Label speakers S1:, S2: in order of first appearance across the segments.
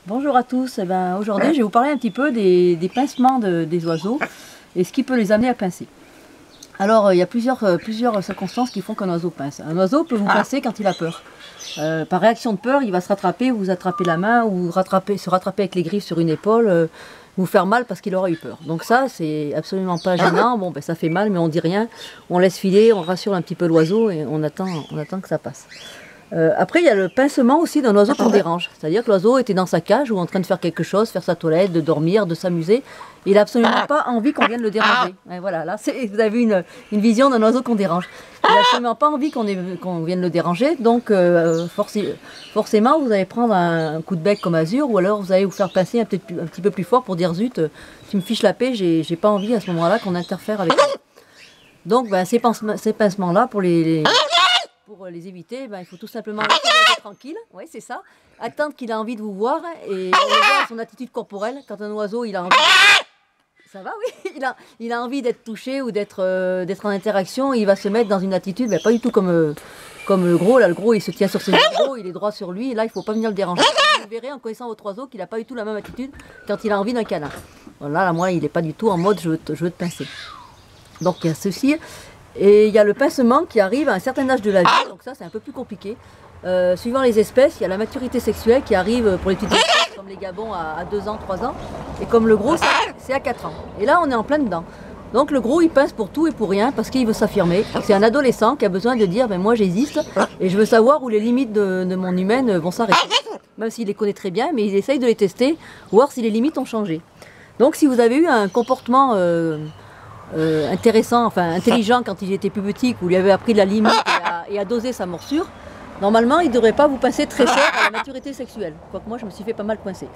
S1: Bonjour à tous. Eh ben, aujourd'hui, je vais vous parler un petit peu des pincements des oiseaux et ce qui peut les amener à pincer. Alors, il y a plusieurs circonstances qui font qu'un oiseau pince. Un oiseau peut vous pincer quand il a peur. Par réaction de peur, il va se rattraper, vous attraper la main ou se rattraper avec les griffes sur une épaule, vous faire mal parce qu'il aura eu peur. Donc ça, c'est absolument pas gênant. Bon, ben, ça fait mal, mais on dit rien. On laisse filer, on rassure un petit peu l'oiseau et on attend que ça passe. Après, il y a le pincement aussi d'un oiseau qu'on dérange. C'est-à-dire que l'oiseau était dans sa cage ou en train de faire quelque chose, faire sa toilette, de dormir, de s'amuser. Il n'a absolument pas envie qu'on vienne le déranger. Et voilà, là, vous avez une vision d'un oiseau qu'on dérange. Il n'a absolument pas envie qu'on vienne le déranger. Donc, forcément, vous allez prendre un coup de bec comme Azur ou alors vous allez vous faire pincer un petit peu plus fort pour dire zut, tu me fiches la paix, j'ai pas envie à ce moment-là qu'on interfère avec toi. Donc, ben, ces pincements-là, pour les éviter, ben, il faut tout simplement laisser l'oiseau tranquille, oui c'est ça, attendre qu'il a envie de vous voir et voir son attitude corporelle. Quand un oiseau il a envie, ça va oui, il a envie d'être touché ou d'être en interaction, il va se mettre dans une attitude, ben, pas du tout comme le gros, là le gros il se tient sur ses épaules, il est droit sur lui, et là il ne faut pas venir le déranger. Vous verrez en connaissant votre oiseau qu'il n'a pas du tout la même attitude quand il a envie d'un câlin. Voilà, là moi il n'est pas du tout en mode je veux te pincer. Donc il y a ceci. Et il y a le pincement qui arrive à un certain âge de la vie, donc ça c'est un peu plus compliqué. Suivant les espèces, il y a la maturité sexuelle qui arrive pour les petites espèces comme les gabons à 2 ans, 3 ans, et comme le gros c'est à 4 ans. Et là on est en plein dedans. Donc le gros il pince pour tout et pour rien parce qu'il veut s'affirmer. C'est un adolescent qui a besoin de dire ben, moi j'existe et je veux savoir où les limites de mon humaine vont s'arrêter. Même s'il les connaît très bien, mais il essaye de les tester, voir si les limites ont changé. Donc si vous avez eu un comportement intéressant, enfin intelligent quand il était plus petit, que vous lui avez appris de la limite et à doser sa morsure, normalement il ne devrait pas vous pincer très fort à la maturité sexuelle. Quoique moi je me suis fait pas mal coincer.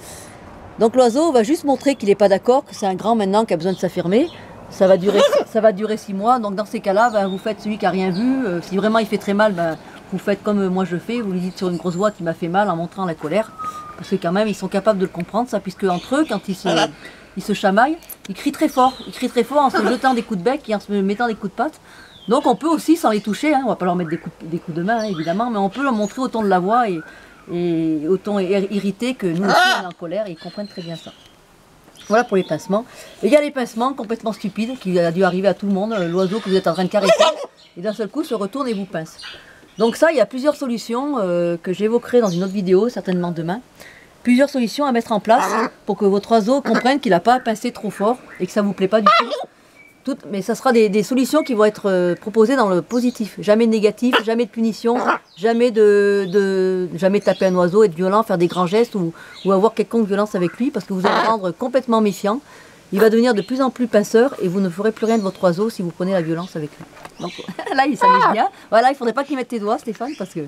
S1: Donc l'oiseau va juste montrer qu'il n'est pas d'accord, que c'est un grand maintenant qui a besoin de s'affirmer. Ça va durer 6 mois, donc dans ces cas-là, ben, vous faites celui qui n'a rien vu. Si vraiment il fait très mal, ben, vous faites comme moi je fais, vous lui dites sur une grosse voix qu'il m'a fait mal en montrant la colère. Parce que quand même ils sont capables de le comprendre ça, puisque entre eux, quand ils se chamaillent, ils crient très fort en se jetant des coups de bec et en se mettant des coups de patte. Donc on peut aussi, sans les toucher, hein, on ne va pas leur mettre des coups de main hein, évidemment, mais on peut leur montrer au ton de la voix et au ton irrité que nous aussi on est en colère et ils comprennent très bien ça. Voilà pour les pincements. Et il y a les pincements complètement stupides qui a dû arriver à tout le monde, l'oiseau que vous êtes en train de caresser et d'un seul coup se retourne et vous pince. Donc ça, il y a plusieurs solutions que j'évoquerai dans une autre vidéo, certainement demain. Plusieurs solutions à mettre en place pour que votre oiseau comprenne qu'il n'a pas à pincer trop fort et que ça ne vous plaît pas du tout. Mais ça sera des solutions qui vont être proposées dans le positif. Jamais de négatif, jamais de punition, jamais jamais taper un oiseau, être violent, faire des grands gestes ou avoir quelconque violence avec lui parce que vous allez le rendre complètement méfiant. Il va devenir de plus en plus pinceur et vous ne ferez plus rien de votre oiseau si vous prenez la violence avec lui. Donc là, il s'amuse bien. Voilà, il ne faudrait pas qu'il mette tes doigts, Stéphane, parce que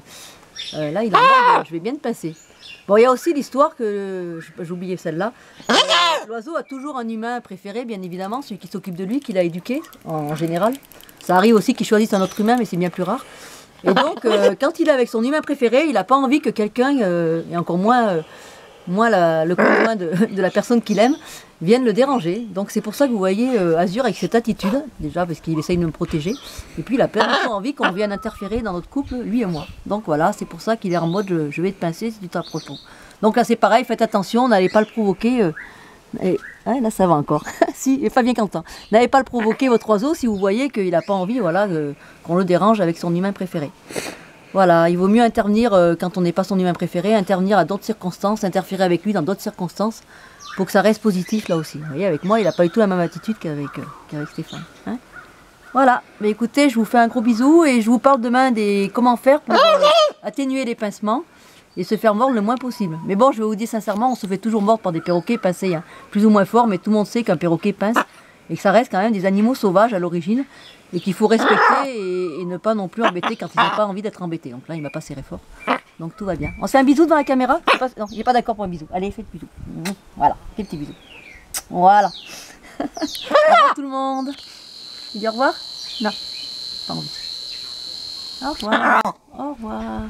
S1: là, il a mort, je vais bien te pincer. Bon, il y a aussi l'histoire que, j'ai oublié celle-là, l'oiseau a toujours un humain préféré, bien évidemment, celui qui s'occupe de lui, qui l'a éduqué, en général. Ça arrive aussi qu'il choisisse un autre humain, mais c'est bien plus rare. Et donc, quand il est avec son humain préféré, il n'a pas envie que quelqu'un, et encore moins le conjoint de la personne qu'il aime, vienne le déranger. Donc c'est pour ça que vous voyez Azur avec cette attitude, déjà parce qu'il essaye de me protéger, et puis il a pas du tout envie qu'on vienne interférer dans notre couple, lui et moi. Donc voilà, c'est pour ça qu'il est en mode je vais te pincer si tu t'approches trop. Donc là c'est pareil, faites attention, n'allez pas le provoquer. Là ça va encore, si, il est pas bien content. N'allez pas le provoquer votre oiseau si vous voyez qu'il n'a pas envie voilà, qu'on le dérange avec son humain préféré. Voilà, il vaut mieux intervenir quand on n'est pas son humain préféré, intervenir à d'autres circonstances, interférer avec lui dans d'autres circonstances, pour que ça reste positif là aussi. Vous voyez, avec moi, il n'a pas du tout la même attitude qu'avec Stéphane. Hein, voilà, mais écoutez, je vous fais un gros bisou et je vous parle demain des comment faire pour atténuer les pincements et se faire mordre le moins possible. Mais bon, je vais vous dire sincèrement, on se fait toujours mordre par des perroquets pincés, hein, plus ou moins fort, mais tout le monde sait qu'un perroquet pince et que ça reste quand même des animaux sauvages à l'origine et qu'il faut respecter et ne pas non plus embêter quand ils n'ont pas envie d'être embêtés. Donc là, il m'a pas serré fort. Donc tout va bien. On se fait un bisou devant la caméra? Non, il n'est pas d'accord pour un bisou. Allez, faites le bisou. Voilà, faites le petit bisou. Voilà. Au revoir tout le monde. Tu dis au revoir? Non, pas envie. Au revoir. Au revoir.